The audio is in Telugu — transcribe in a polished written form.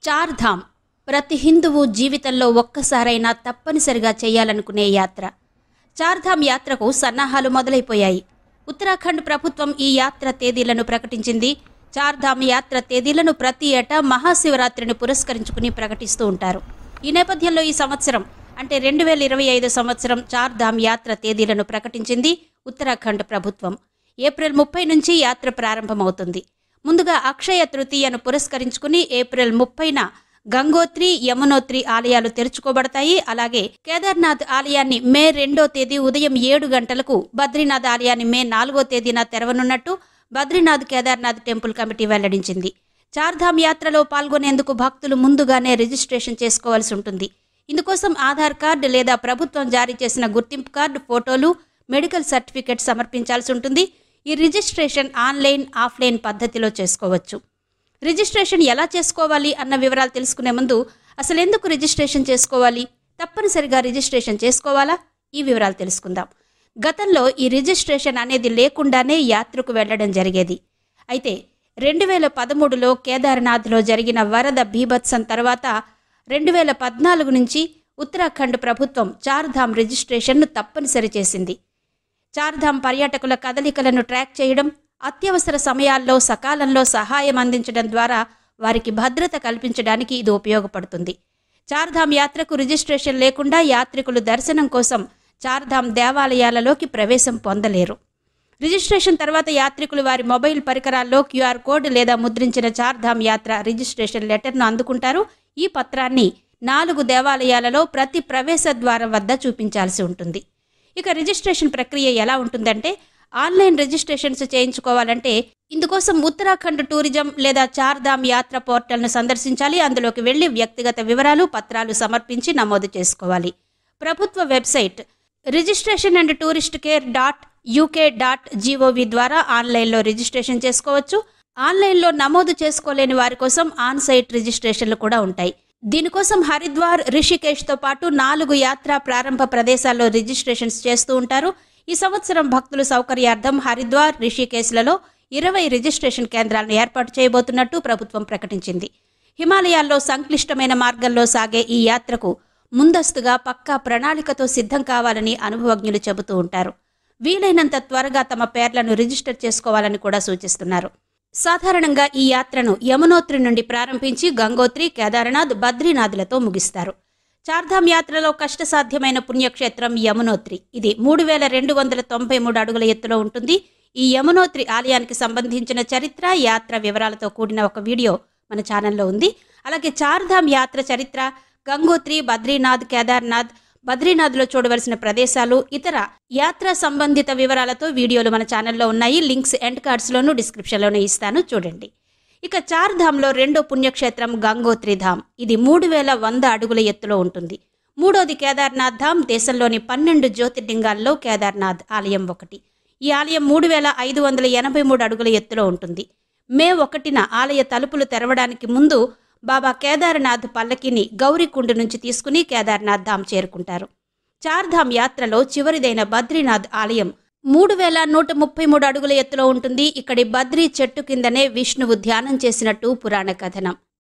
చార్ధామ్ ప్రతి హిందువు జీవితంలో ఒక్కసారైనా తప్పనిసరిగా చేయాలనుకునే యాత్ర. చార్ధామ్ యాత్రకు సన్నాహాలు మొదలైపోయాయి. ఉత్తరాఖండ్ ప్రభుత్వం ఈ యాత్ర తేదీలను ప్రకటించింది. చార్ధామ్ యాత్ర తేదీలను ప్రతి ఏటా మహాశివరాత్రిని పురస్కరించుకుని ప్రకటిస్తూ ఉంటారు. ఈ నేపథ్యంలో ఈ సంవత్సరం అంటే 2025 సంవత్సరం చార్ధామ్ యాత్ర తేదీలను ప్రకటించింది ఉత్తరాఖండ్ ప్రభుత్వం. ఏప్రిల్ 30 నుంచి యాత్ర ప్రారంభమవుతుంది. ముందుగా అక్షయ తృతీయను పురస్కరించుకుని ఏప్రిల్ 30న గంగోత్రి, యమునోత్రి ఆలయాలు తెరుచుకోబడతాయి. అలాగే కేదార్నాథ్ ఆలయాన్ని మే 2వ తేదీ ఉదయం 7 గంటలకు, బద్రీనాథ్ ఆలయాన్ని మే 4వ తేదీన తెరవనున్నట్టు బద్రీనాథ్ కేదార్నాథ్ టెంపుల్ కమిటీ వెల్లడించింది. చార్ధామ్ యాత్రలో పాల్గొనేందుకు భక్తులు ముందుగానే రిజిస్ట్రేషన్ చేసుకోవాల్సి ఉంటుంది. ఇందుకోసం ఆధార్ కార్డు లేదా ప్రభుత్వం జారీ చేసిన గుర్తింపు కార్డు, ఫోటోలు, మెడికల్ సర్టిఫికెట్ సమర్పించాల్సి ఉంటుంది. ఈ రిజిస్ట్రేషన్ ఆన్లైన్, ఆఫ్లైన్ పద్ధతిలో చేసుకోవచ్చు. రిజిస్ట్రేషన్ ఎలా చేసుకోవాలి అన్న వివరాలు తెలుసుకునే ముందు అసలు ఎందుకు రిజిస్ట్రేషన్ చేసుకోవాలి, తప్పనిసరిగా రిజిస్ట్రేషన్ చేసుకోవాలా, ఈ వివరాలు తెలుసుకుందాం. గతంలో ఈ రిజిస్ట్రేషన్ అనేది లేకుండానే యాత్రకు వెళ్లడం జరిగేది. అయితే 2013లో కేదార్నాథ్లో జరిగిన వరద బీభత్సం తర్వాత 2014 నుంచి ఉత్తరాఖండ్ ప్రభుత్వం చార్ధామ్ రిజిస్ట్రేషన్ను తప్పనిసరి చేసింది. చార్ధామ్ పర్యాటకుల కదలికలను ట్రాక్ చేయడం, అత్యవసర సమయాల్లో సకాలంలో సహాయం అందించడం ద్వారా వారికి భద్రత కల్పించడానికి ఇది ఉపయోగపడుతుంది. చార్ధామ్ యాత్రకు రిజిస్ట్రేషన్ లేకుండా యాత్రికులు దర్శనం కోసం చార్ధామ్ దేవాలయాలలోకి ప్రవేశం పొందలేరు. రిజిస్ట్రేషన్ తర్వాత యాత్రికులు వారి మొబైల్ పరికరాల్లో QR కోడ్ లేదా ముద్రించిన చార్ధామ్ యాత్ర రిజిస్ట్రేషన్ లెటర్ను అందుకుంటారు. ఈ పత్రాన్ని 4 దేవాలయాలలో ప్రతి ప్రవేశ ద్వారం వద్ద చూపించాల్సి ఉంటుంది. ఇక రిజిస్ట్రేషన్ ప్రక్రియ ఎలా ఉంటుందంటే, ఆన్లైన్ రిజిస్ట్రేషన్స్ చేయించుకోవాలంటే ఇందుకోసం ఉత్తరాఖండ్ టూరిజం లేదా చార్ధామ్ యాత్ర పోర్టల్ను సందర్శించాలి. అందులోకి వెళ్లి వ్యక్తిగత వివరాలు, పత్రాలు సమర్పించి నమోదు చేసుకోవాలి. ప్రభుత్వ website registration and tourist care .uk.gov ద్వారా ఆన్లైన్లో రిజిస్ట్రేషన్ చేసుకోవచ్చు. ఆన్లైన్లో నమోదు చేసుకోలేని వారి కోసం ఆన్ సైట్ రిజిస్ట్రేషన్లు కూడా ఉంటాయి. దీనికోసం హరిద్వార్, రిషికేష్తో పాటు 4 యాత్రా ప్రారంభ ప్రదేశాల్లో రిజిస్ట్రేషన్స్ చేస్తూ ఉంటారు. ఈ సంవత్సరం భక్తుల సౌకర్యార్థం హరిద్వార్, రిషికేశ్లలో 20 రిజిస్ట్రేషన్ కేంద్రాలను ఏర్పాటు చేయబోతున్నట్టు ప్రభుత్వం ప్రకటించింది. హిమాలయాల్లో సంక్లిష్టమైన మార్గంలో సాగే ఈ యాత్రకు ముందస్తుగా పక్కా ప్రణాళికతో సిద్ధం కావాలని అనుభవజ్ఞులు చెబుతూ ఉంటారు. వీలైనంత త్వరగా తమ పేర్లను రిజిస్టర్ చేసుకోవాలని కూడా సూచిస్తున్నారు. సాధారణంగా ఈ యాత్రను యమునోత్రి నుండి ప్రారంభించి గంగోత్రి, కేదార్నాథ్, బద్రీనాథ్లతో ముగిస్తారు. చార్ధామ్ యాత్రలో కష్టసాధ్యమైన పుణ్యక్షేత్రం యమునోత్రి. ఇది 3293 అడుగుల ఎత్తులో ఉంటుంది. ఈ యమునోత్రి ఆలయానికి సంబంధించిన చరిత్ర, యాత్ర వివరాలతో కూడిన ఒక వీడియో మన ఛానల్లో ఉంది. అలాగే చార్ధామ్ యాత్ర చరిత్ర, గంగోత్రి, బద్రీనాథ్, కేదార్నాథ్, బద్రీనాథ్లో చూడవలసిన ప్రదేశాలు, ఇతర యాత్రా సంబంధిత వివరాలతో వీడియోలు మన ఛానల్లో ఉన్నాయి. లింక్స్ ఎండ్ కార్డ్స్లోనూ డిస్క్రిప్షన్లోనే ఇస్తాను, చూడండి. ఇక చార్ధామ్లో 2వ పుణ్యక్షేత్రం గంగోత్రి ధామ్. ఇది 3100 అడుగుల ఎత్తులో ఉంటుంది. 3వది కేదార్నాథ్ ధామ్. దేశంలోని 12 జ్యోతిర్లింగాల్లో కేదార్నాథ్ ఆలయం ఒకటి. ఈ ఆలయం 3583 అడుగుల ఎత్తులో ఉంటుంది. మే 1న ఆలయ తలుపులు తెరవడానికి ముందు బాబా కేదార్నాథ్ పల్లకిని గౌరీకుండ్ నుంచి తీసుకుని కేదార్నాథ్ ధామ్ చేరుకుంటారు. చార్ధామ్ యాత్రలో చివరిదైన బద్రీనాథ్ ఆలయం 3133 అడుగుల ఎత్తులో ఉంటుంది. ఇక్కడి బద్రీ చెట్టు కిందనే విష్ణువు ధ్యానం చేసినట్టు పురాణ కథనం.